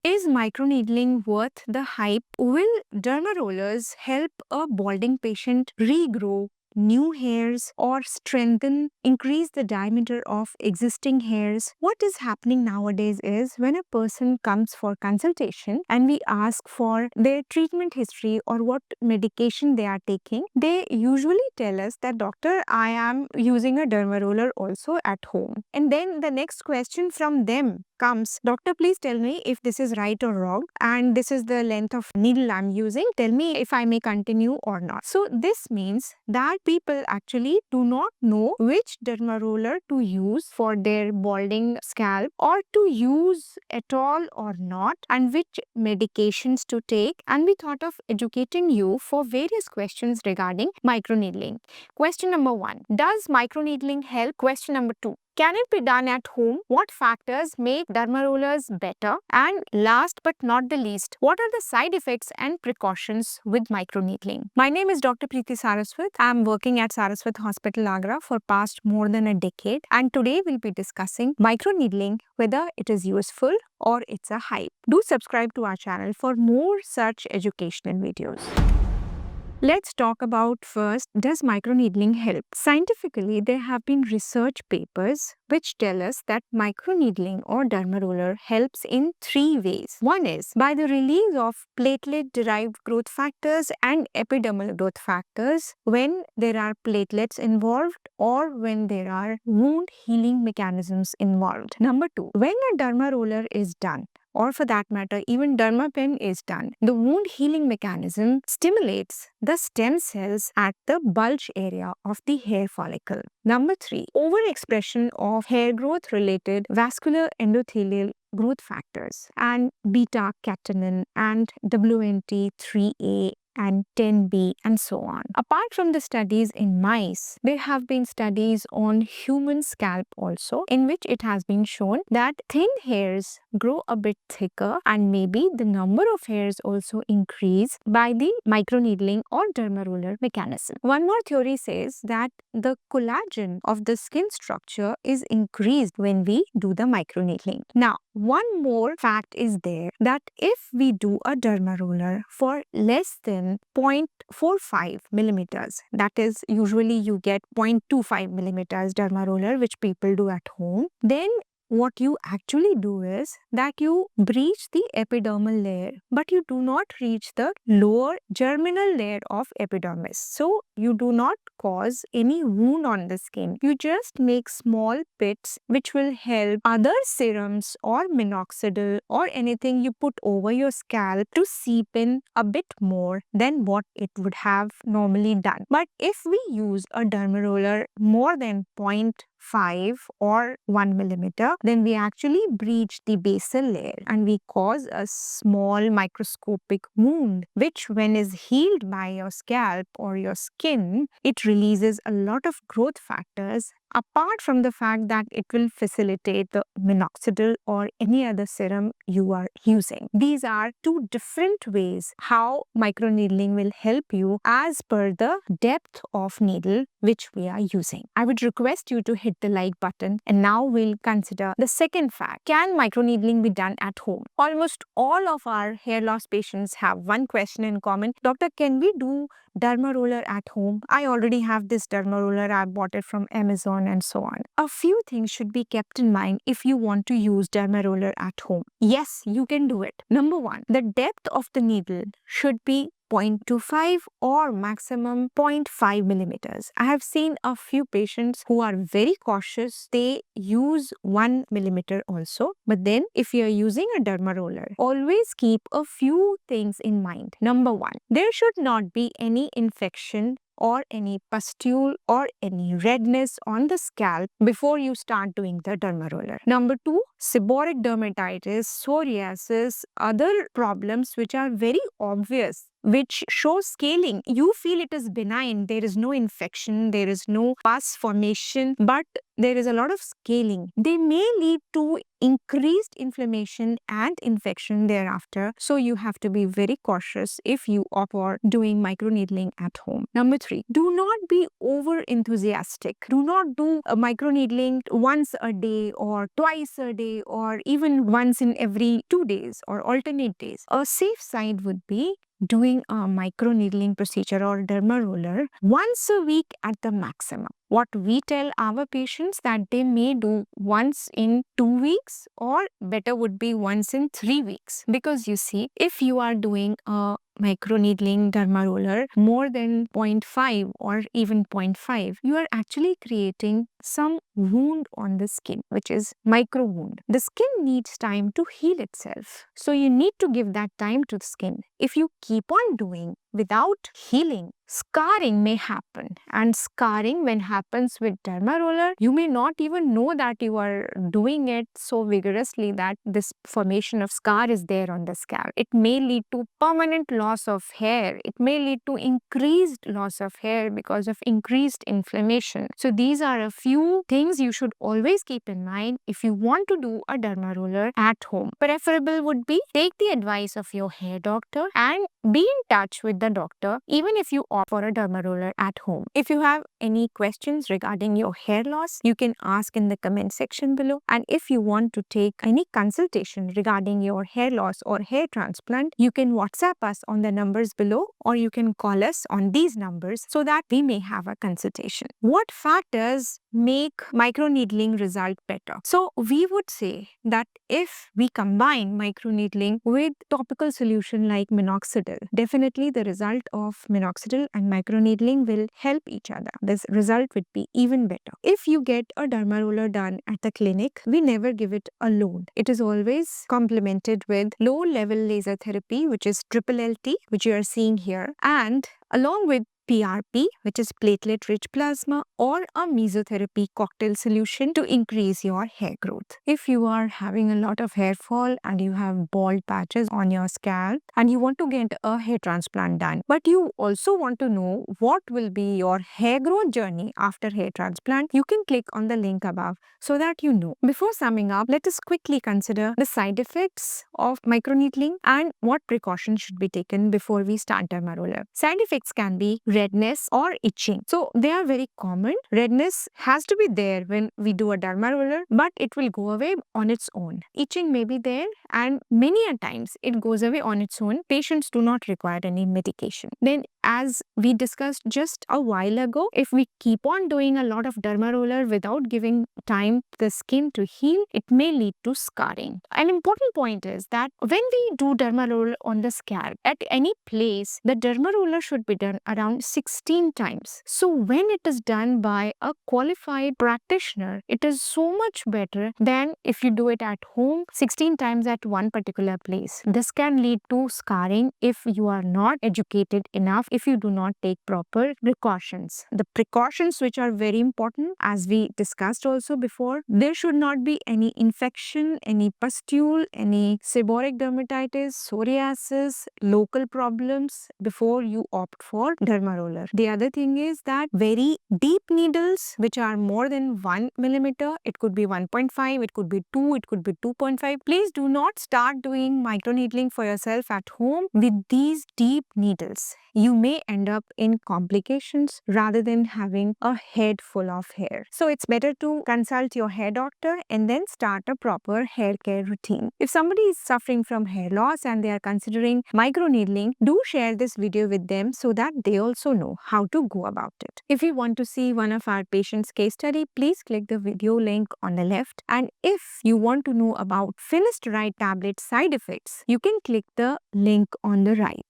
Is microneedling worth the hype? Will derma rollers help a balding patient regrow new hairs or increase the diameter of existing hairs? What is happening nowadays is when a person comes for consultation and we ask for their treatment history or what medication they are taking, they usually tell us that, doctor, I am using a derma roller also at home. And then the next question from them comes, doctor, please tell me if this is right or wrong, and this is the length of needle I'm using. Tell me if I may continue or not. So this means that people actually do not know which derma roller to use for their balding scalp or to use at all or not, and which medications to take. And we thought of educating you for various questions regarding microneedling. Question number 1, does microneedling help? Question number 2, can it be done at home? What factors make derma rollers better? And last but not the least, what are the side effects and precautions with microneedling? My name is Dr. Preeti Saraswat. I am working at Saraswat Hospital, Agra for past more than a decade, and today we'll be discussing microneedling, whether it is useful or it's a hype. Do subscribe to our channel for more such educational videos. Let's talk about first, does microneedling help? Scientifically, there have been research papers which tell us that microneedling or derma roller helps in 3 ways. One is by the release of platelet-derived growth factors and epidermal growth factors when there are platelets involved or when there are wound healing mechanisms involved. Number 2, when a derma roller is done, or for that matter, even Dermapen is done, the wound healing mechanism stimulates the stem cells at the bulge area of the hair follicle. Number 3, overexpression of hair growth related vascular endothelial growth factors and beta-catenin and WNT3A and 10B and so on. Apart from the studies in mice, there have been studies on human scalp also, in which it has been shown that thin hairs grow a bit thicker and maybe the number of hairs also increase by the microneedling or derma roller mechanism. One more theory says that the collagen of the skin structure is increased when we do the microneedling. Now, one more fact is there that if we do a derma roller for less than 0.45 millimeters, that is usually you get 0.25 millimeters derma roller which people do at home, then what you actually do is that you breach the epidermal layer, but you do not reach the lower germinal layer of epidermis. So you do not cause any wound on the skin. You just make small pits which will help other serums or minoxidil or anything you put over your scalp to seep in a bit more than what it would have normally done. But if we use a derma roller more than 0.5 or 1 millimeter, then we actually breach the basal layer and we cause a small microscopic wound, which when is healed by your scalp or your skin, it releases a lot of growth factors, apart from the fact that it will facilitate the minoxidil or any other serum you are using. These are 2 different ways how microneedling will help you as per the depth of needle which we are using. I would request you to hit the like button, and now we'll consider the second fact. Can microneedling be done at home? Almost all of our hair loss patients have one question in common. Doctor, can we do derma roller at home? I already have this derma roller. I bought it from Amazon and so on. A few things should be kept in mind if you want to use derma roller at home. Yes, you can do it. Number 1, the depth of the needle should be 0.25 or maximum 0.5 millimeters. I have seen a few patients who are very cautious. They use 1 millimeter also. But then if you are using a derma roller, always keep a few things in mind. Number 1, there should not be any infection or any pustule or any redness on the scalp before you start doing the derma roller. Number 2, seborrheic dermatitis, psoriasis, other problems which are very obvious which shows scaling. You feel it is benign. There is no infection, there is no pus formation, but there is a lot of scaling. They may lead to increased inflammation and infection thereafter. So you have to be very cautious if you opt for doing microneedling at home. Number 3, do not be over enthusiastic. Do not do a microneedling once a day or twice a day or even once in every 2 days or alternate days. A safe side would be doing a microneedling procedure or derma roller once a week at the maximum. What we tell our patients that they may do once in 2 weeks, or better would be once in 3 weeks. Because you see, if you are doing a microneedling derma roller more than 0.5 or even 0.5, you are actually creating some wound on the skin, which is micro wound. The skin needs time to heal itself. So you need to give that time to the skin. If you keep on doing without healing, scarring may happen. And scarring, when happens with derma roller, you may not even know that you are doing it so vigorously that this formation of scar is there on the scalp. It may lead to permanent loss of hair. It may lead to increased loss of hair because of increased inflammation. So these are a few things you should always keep in mind if you want to do a derma roller at home. Preferable would be take the advice of your hair doctor and be in touch with the doctor even if you opt for a derma roller at home. If you have any questions regarding your hair loss, you can ask in the comment section below. And if you want to take any consultation regarding your hair loss or hair transplant, you can WhatsApp us on the numbers below, or you can call us on these numbers so that we may have a consultation. What factors make microneedling result better? So we would say that if we combine microneedling with topical solution like minoxidil, definitely the result of minoxidil and microneedling will help each other. This result would be even better. If you get a derma roller done at the clinic, we never give it alone. It is always complemented with low level laser therapy, which is triple LT, which you are seeing here, and along with PRP, which is platelet-rich plasma, or a mesotherapy cocktail solution to increase your hair growth. If you are having a lot of hair fall and you have bald patches on your scalp and you want to get a hair transplant done, but you also want to know what will be your hair growth journey after hair transplant, you can click on the link above so that you know. Before summing up, let us quickly consider the side effects of microneedling and what precautions should be taken before we start derma roller. Side effects can be redness or itching. So they are very common. Redness has to be there when we do a derma roller, but it will go away on its own. Itching may be there, and many a times it goes away on its own. Patients do not require any medication. Then, as we discussed just a while ago, if we keep on doing a lot of derma roller without giving time to the skin to heal, it may lead to scarring. An important point is that when we do derma roller on the scalp at any place, the derma roller should be done around 16 times. So when it is done by a qualified practitioner, it is so much better than if you do it at home 16 times at one particular place. This can lead to scarring if you are not educated enough, if you do not take proper precautions. The precautions which are very important, as we discussed also before, there should not be any infection, any pustule, any seborrheic dermatitis, psoriasis, local problems before you opt for derma roller. The other thing is that very deep needles which are more than 1 millimeter, it could be 1.5, it could be 2, it could be 2.5. Please do not start doing microneedling for yourself at home with these deep needles. You may end up in complications rather than having a head full of hair. So it's better to consult your hair doctor and then start a proper hair care routine. If somebody is suffering from hair loss and they are considering microneedling, do share this video with them so that they also know how to go about it. If you want to see one of our patients' case study, please click the video link on the left. And if you want to know about finasteride tablet side effects, you can click the link on the right.